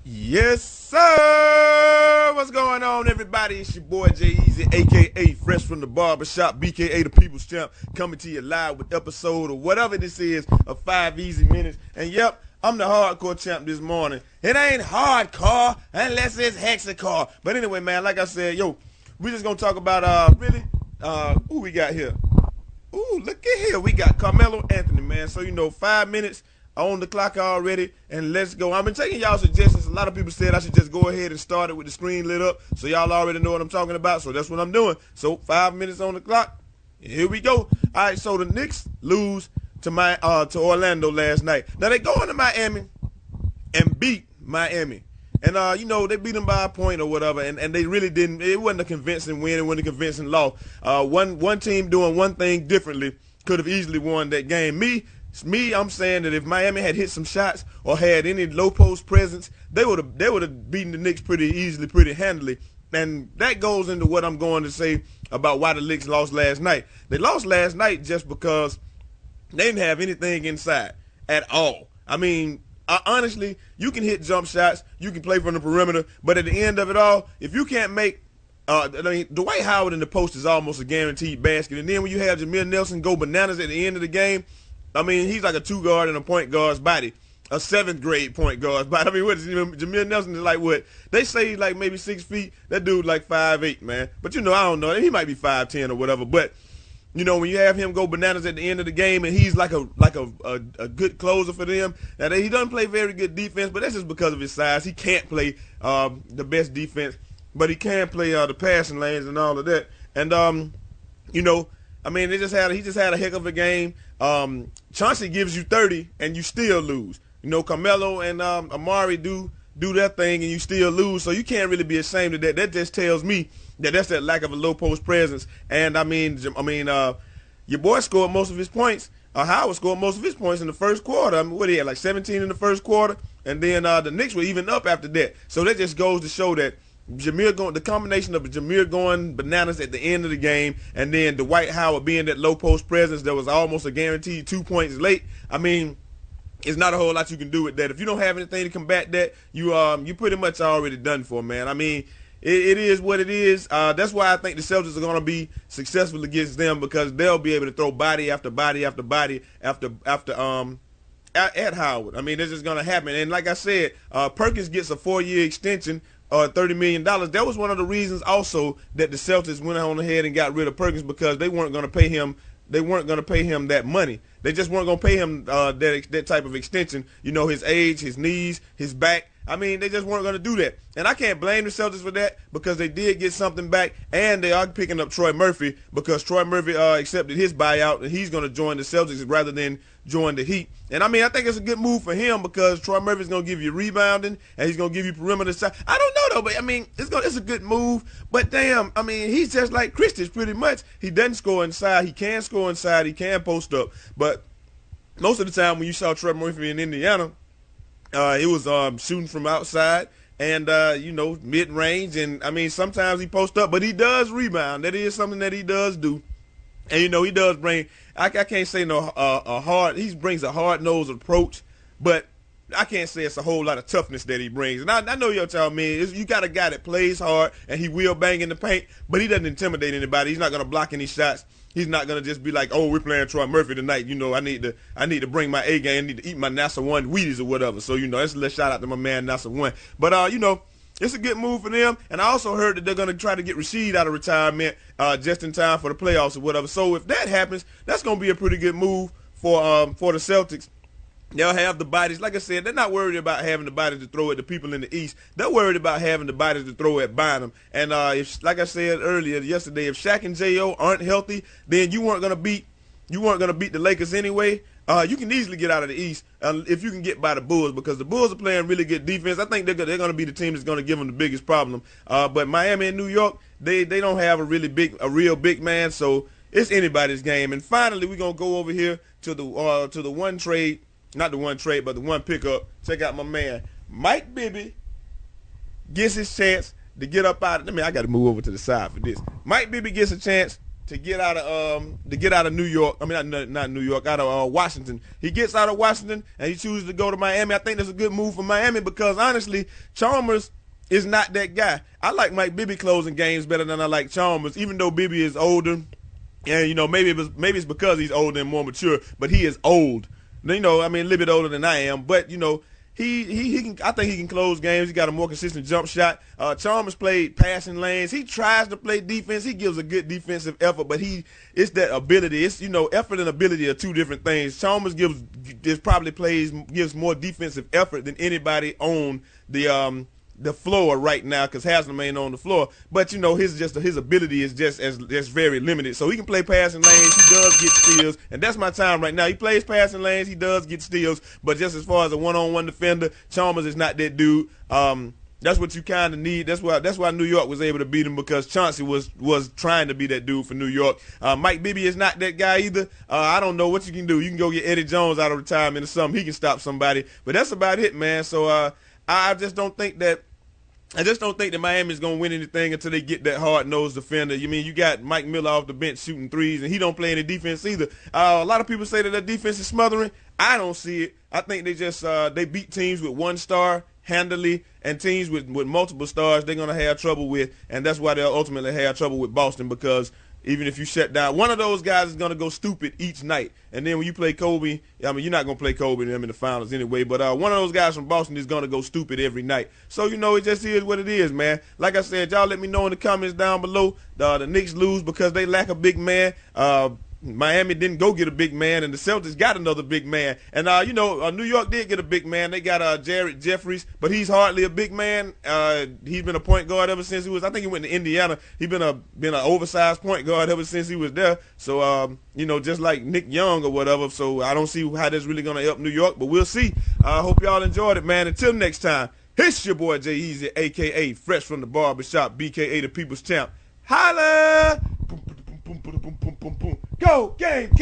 Yes, sir. What's going on, everybody? It's your boy Jay Easy, aka Fresh from the Barbershop, BKA the People's Champ, coming to you live with episode or whatever this is of 5 Easy Minutes. And yep, I'm the hardcore champ this morning. It ain't hardcore unless it's hexacore. But anyway, man, like I said, we just gonna talk about who we got here. Ooh, look at here. We got Carmelo Anthony, man. So, 5 minutes on the clock already, and let's go. I've been taking y'all suggestions. A lot of people said I should just go ahead and start it with the screen lit up, so y'all already know what I'm talking about, so that's what I'm doing. So 5 minutes on the clock. Here we go. All right, so the Knicks lose to Orlando last night. Now they go into Miami and beat Miami. And, they beat them by a point or whatever, and they really didn't. It wasn't a convincing win. It wasn't a convincing loss. One team doing one thing differently could have easily won that game. I'm saying that if Miami had hit some shots or had any low post presence, they would have beaten the Knicks pretty easily, pretty handily. And that goes into what I'm going to say about why the Knicks lost last night. They lost last night just because they didn't have anything inside at all. I mean, honestly, you can hit jump shots, you can play from the perimeter, but at the end of it all, if you can't make Dwight Howard in the post is almost a guaranteed basket. And then when you have Jameer Nelson go bananas at the end of the game, I mean, he's like a two guard and a point guard's body, a 7th grade point guard's body. I mean, what is Jameer Nelson is like what? They say he's like maybe 6 feet. That dude like 5'8", man. But I don't know. He might be 5'10" or whatever. But when you have him go bananas at the end of the game, and he's like a good closer for them. Now he doesn't play very good defense, but that's just because of his size. He can't play the best defense, but he can play the passing lanes and all of that. And I mean, he just had a heck of a game. Chauncey gives you 30 and you still lose. Carmelo and Amari do their thing and you still lose. So you can't really be ashamed of that. That just tells me that's that lack of a low post presence. And your boy scored most of his points. Howard scored most of his points in the first quarter. I mean, what he had, like 17 in the first quarter, and then the Knicks were even up after that. So that just goes to show that the combination of Jameer going bananas at the end of the game, and then Dwight Howard being that low post presence that was almost a guaranteed 2 points late. I mean, it's not a whole lot you can do with that. If you don't have anything to combat that, you pretty much already done for, man. I mean, it is what it is. That's why I think the Celtics are going to be successful against them, because they'll be able to throw body after body after body at Howard. I mean, this is going to happen. And like I said, Perkins gets a 4-year extension, $30 million. That was one of the reasons also that the Celtics went on ahead and got rid of Perkins, because they weren't going to pay him. They weren't going to pay him that money. They just weren't going to pay him that type of extension. His age, his knees, his back. I mean, they just weren't going to do that. And I can't blame the Celtics for that, because they did get something back, and they are picking up Troy Murphy, because Troy Murphy accepted his buyout, and he's going to join the Celtics rather than join the Heat. And I mean, I think it's a good move for him, because Troy Murphy's going to give you rebounding, and he's going to give you perimeter side. I don't know, though, but I mean, it's a good move. But damn, I mean, he's just like Christis pretty much. He doesn't score inside. He can score inside. He can post up. But most of the time when you saw Troy Murphy in Indiana, it was shooting from outside and, mid-range. And, I mean, sometimes he posts up, but he does rebound. That is something that he does do. And, he does bring – I can't say he brings a hard-nosed approach, but I can't say it's a whole lot of toughness that he brings. And I know y'all mean, you got a guy that plays hard and he will bang in the paint, but he doesn't intimidate anybody. He's not going to block any shots. He's not gonna just be like, oh, we're playing Troy Murphy tonight. I need to bring my A game. I need to eat my NASA 1 Wheaties or whatever. So that's a little shout out to my man NASA 1. But it's a good move for them. And I also heard that they're gonna try to get Rasheed out of retirement just in time for the playoffs or whatever. So if that happens, that's gonna be a pretty good move for the Celtics. They'll have the bodies. Like I said, they're not worried about having the bodies to throw at the people in the East. They're worried about having the bodies to throw at Bynum. And like I said yesterday, if Shaq and J.O. aren't healthy, then you weren't gonna beat the Lakers anyway. You can easily get out of the East if you can get by the Bulls, because the Bulls are playing really good defense. I think they're going to be the team that's going to give them the biggest problem. But Miami and New York, they don't have a real big man, so it's anybody's game. And finally, we're going to go over here to the one trade. Not the one trade, but the one pickup. Check out my man, Mike Bibby, gets his chance to get up out of it. I got to move over to the side for this. Mike Bibby gets a chance to get out of New York. I mean, not New York, out of Washington. He gets out of Washington and he chooses to go to Miami. I think that's a good move for Miami because honestly, Chalmers is not that guy. I like Mike Bibby closing games better than I like Chalmers, even though Bibby is older. And you know, maybe it's because he's older and more mature, but he is old. You know, I mean, a little bit older than I am, but you know, he can. I think he can close games. He got a more consistent jump shot. Chalmers played passing lanes. He tries to play defense. He gives a good defensive effort, but it's that ability. It's, you know, effort and ability are two different things. Chalmers gives more defensive effort than anybody on the floor right now because Haslam ain't on the floor. But you know, his ability is just very limited. So he can play passing lanes. He does get steals, and that's my time right now. He plays passing lanes. He does get steals, but just as far as a one-on-one defender, Chalmers is not that dude. That's what you kind of need. That's why New York was able to beat him because Chauncey was trying to be that dude for New York. Mike Bibby is not that guy either. I don't know what you can do. You can go get Eddie Jones out of retirement or something. He can stop somebody, but that's about it, man. So I just don't think that Miami is going to win anything until they get that hard-nosed defender. You mean, you got Mike Miller off the bench shooting threes, and he don't play any defense either. A lot of people say that their defense is smothering. I don't see it. I think they just they beat teams with one star handily, and teams with multiple stars they're going to have trouble with, and that's why they'll ultimately have trouble with Boston because even if you shut down, one of those guys is going to go stupid each night. And then when you play Kobe, I mean, you're not going to play Kobe and them in the finals anyway, but one of those guys from Boston is going to go stupid every night. So, you know, it just is what it is, man. Like I said, y'all let me know in the comments down below. The Knicks lose because they lack a big man. Miami didn't go get a big man, and the Celtics got another big man. And, you know, New York did get a big man. They got Jared Jeffries, but he's hardly a big man. He's been a point guard ever since I think he went to Indiana. He's been an oversized point guard ever since he was there. So, you know, just like Nick Young or whatever. So I don't see how that's really going to help New York, but we'll see. I hope y'all enjoyed it, man. Until next time, it's your boy Jay Easy, a.k.a. Fresh from the Barbershop, b.k.a. the People's Champ. Holla! Go, Gamecock!